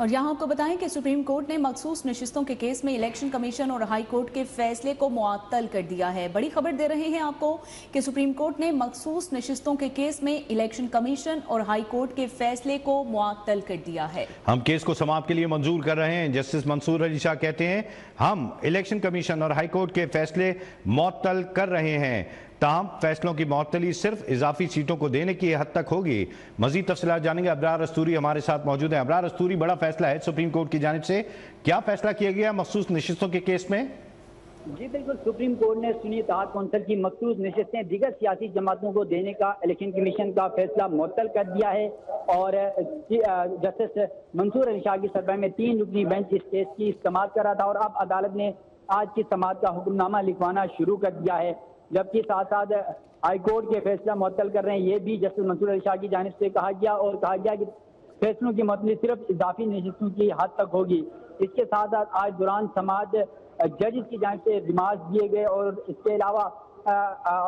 और यहाँ आपको बताएं कि सुप्रीम कोर्ट ने मखसूस नशिस्तों के केस में इलेक्शन कमीशन और हाई कोर्ट के फैसले को मुअत्तल कर दिया है। बड़ी खबर दे रहे हैं आपको कि सुप्रीम कोर्ट ने मखसूस नशिस्तों के केस में इलेक्शन कमीशन और हाई कोर्ट के फैसले को मुअत्तल कर दिया है। हम केस को समाप्त के लिए मंजूर कर रहे हैं। जस्टिस मंसूर अली शाह कहते हैं हम इलेक्शन कमीशन और हाई कोर्ट के फैसले मुअत्तल कर रहे हैं। ताहम फैसलों की मुअत्तली सिर्फ इजाफी सीटों को देने की हद तक होगी। मजीद तफसीलात जानेंगे। अबरार अस्तूरी हमारे साथ मौजूद है। अबरार अस्तूरी, बड़ा फैसला है सुप्रीम कोर्ट की जानिब से, क्या फैसला किया गया मखसूस नशिस्तों के केस में? जी बिल्कुल, सुप्रीम कोर्ट ने सुन्नी इत्तेहाद कौंसिल की मखसूस नशिस्तें दीगर सियासी जमातों को देने का इलेक्शन कमीशन का फैसला मुअत्तल कर दिया है और जस्टिस मंसूर अली शाह की सरबराही में 3 रुकनी बेंच इस केस की समाअत कर रहा था और अब अदालत ने आज की समाअत का हुक्मनामा लिखवाना शुरू कर दिया है, जबकि साथ साथ हाई कोर्ट के फैसला मुअत्तल कर रहे हैं। ये भी जस्टिस मंसूर अली शाह की जानिब से कहा गया और कहा गया कि फैसलों की मुअत्तली सिर्फ इजाफी नशिस्तों की हद तक होगी। इसके साथ साथ आज दौरान समाअत जजेस की जानिब से रिमार्क्स दिए गए और इसके अलावा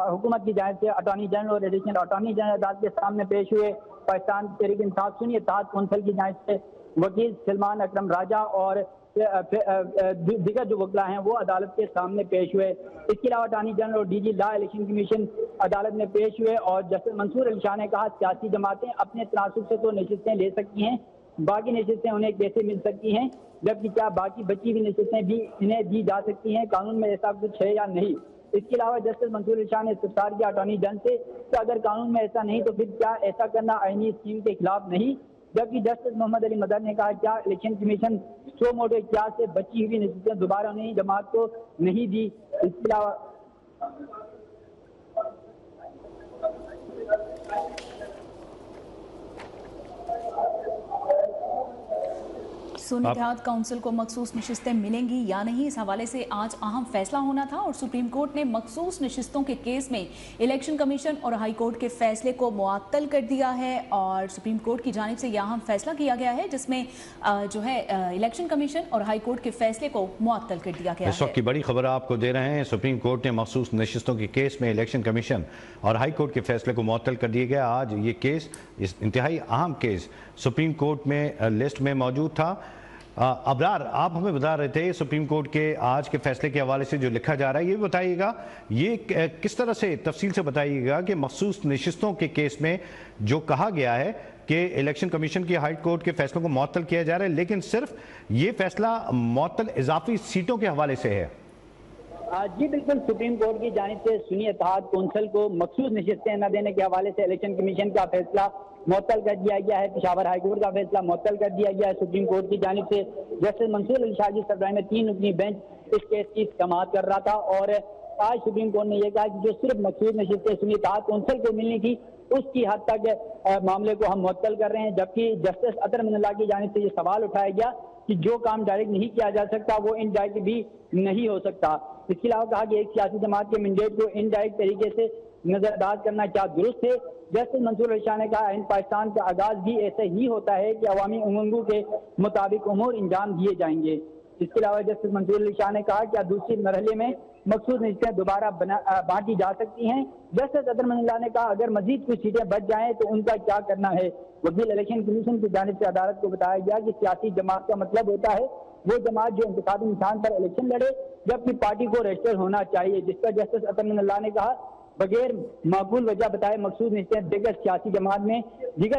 हुकूमत की जानिब से अटॉर्नी जनरल और एडिशनल अटॉर्नी जनरल अदालत के सामने पेश हुए। पाकिस्तान तहरीक इंसाफ सुन्नी इत्तेहाद कौंसिल की जानिब से वकील सलमान अकरम राजा और दीगर जो वकला हैं वो अदालत के सामने पेश हुए। इसके अलावा अटॉर्नी जनरल और डीजी लॉ इलेक्शन कमीशन अदालत में पेश हुए और जस्टिस मंसूर अली शाह ने कहा सियासी जमातें अपने तनासुब से तो नशिस्तें ले सकती हैं, बाकी नशिस्तें उन्हें कैसे मिल सकती हैं, जबकि क्या बाकी बची हुई नशिस्तें भी इन्हें दी जा सकती हैं, कानून में ऐसा कुछ है या नहीं। इसके अलावा जस्टिस मंसूर अली शाह ने इस्तफसार किया अटॉर्नी जनरल से कि अगर कानून में ऐसा नहीं तो फिर क्या ऐसा करना आईनी स्कीम के खिलाफ नहीं, जबकि जस्टिस मोहम्मद अली मदर ने कहा क्या इलेक्शन कमीशन सो मोटो क्या से बची हुई नशिस्तें दोबारा उन्हें जमात को नहीं दी। इसके अलावा सुन्नी इत्तेहाद काउंसिल को मखसूस नशिस्तें मिलेंगी या नहीं, इस हवाले से आज अहम फैसला होना था और सुप्रीम कोर्ट ने मखसूस नशिस्तों के केस में इलेक्शन कमीशन और हाई कोर्ट के फैसले को मुअत्तल कर दिया है और सुप्रीम कोर्ट की जानिब से यह अहम फैसला किया गया है जिसमें जो है इलेक्शन कमीशन और हाई कोर्ट के फैसले को मुअत्तल कर दिया गया है। इस वक्त की बड़ी खबर आपको दे रहे हैं। सुप्रीम कोर्ट ने मखसूस नशिस्तों के केस में इलेक्शन कमीशन और हाई कोर्ट के फैसले को मुअत्तल कर दिया गया। आज ये केस, इस इंतहाई अहम केस सुप्रीम कोर्ट में लिस्ट में मौजूद था। अबरार, आप हमें बता रहे थे सुप्रीम कोर्ट के आज के फैसले के हवाले से जो लिखा जा रहा है, ये भी बताइएगा, ये किस तरह से तफसील से बताइएगा कि मखसूस नशिस्तों के केस में जो कहा गया है कि इलेक्शन कमीशन की हाई कोर्ट के फैसलों को मुअत्तल किया जा रहा है, लेकिन सिर्फ ये फैसला मुअत्तल इजाफी सीटों के हवाले से है। जी बिल्कुल, सुप्रीम कोर्ट की जानिब से सुन्नी इत्तेहाद कौंसिल को मखसूस नशिस्तें न देने के हवाले से इलेक्शन कमीशन का फैसला मुअत्तल कर दिया गया है। पेशावर हाई कोर्ट का फैसला मुअत्तल कर दिया गया है। सुप्रीम कोर्ट की जानिब से जस्टिस मंसूर अली शाह की सरबराही में 3 रुकनी बेंच इस केस की समाअत कर रहा था और आज सुप्रीम कोर्ट ने यह कहा कि जो सिर्फ मखसूस नशिस्तें सुन्नी इत्तेहाद कौंसिल को मिलनी थी उसकी हद तक मामले को हम मुअत्तल कर रहे हैं, जबकि जस्टिस अतर मिनल्लाह की जानिब से ये सवाल उठाया गया कि जो काम डायरेक्ट नहीं किया जा सकता वो इनडायरेक्ट भी नहीं हो सकता। इसके अलावा कहा कि एक सियासी जमात के मैंडेट को इनडायरेक्ट तरीके से नजरअंदाज करना क्या दुरुस्त है। जस्टिस मंसूर अली शाह ने कहा इन पाकिस्तान का आगाज भी ऐसे ही होता है कि अवामी उमंगों के मुताबिक उमूर इंजाम दिए जाएंगे। इसके अलावा जस्टिस मंसूर अली शाह ने कहा कि दूसरे मरहले में मखसूस नशिस्तें दोबारा बांटी जा सकती हैं। जस्टिस अतर मिनल्लाह ने कहा अगर मजीद कुछ सीटें बच जाएं तो उनका क्या करना है। वकील इलेक्शन कमीशन की जानिब से अदालत को बताया गया कि सियासी जमात का मतलब होता है वो जमात जो इंतखाबी निशान पर इलेक्शन लड़े, जबकि पार्टी को रजिस्टर होना चाहिए, जिस पर जस्टिस अतर मिनल्लाह ने कहा बगैर माकूल वजह बताए मखसूस नशिस्तें दीगर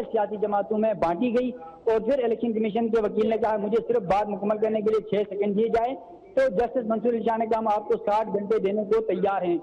सियासी जमातों में बांटी गई। और फिर इलेक्शन कमीशन के वकील ने कहा मुझे सिर्फ बात मुकम्मल करने के लिए 6 सेकंड दिए जाए, तो जस्टिस मंसूर अली शाह ने कहा हम आपको 60 घंटे देने को तैयार हैं।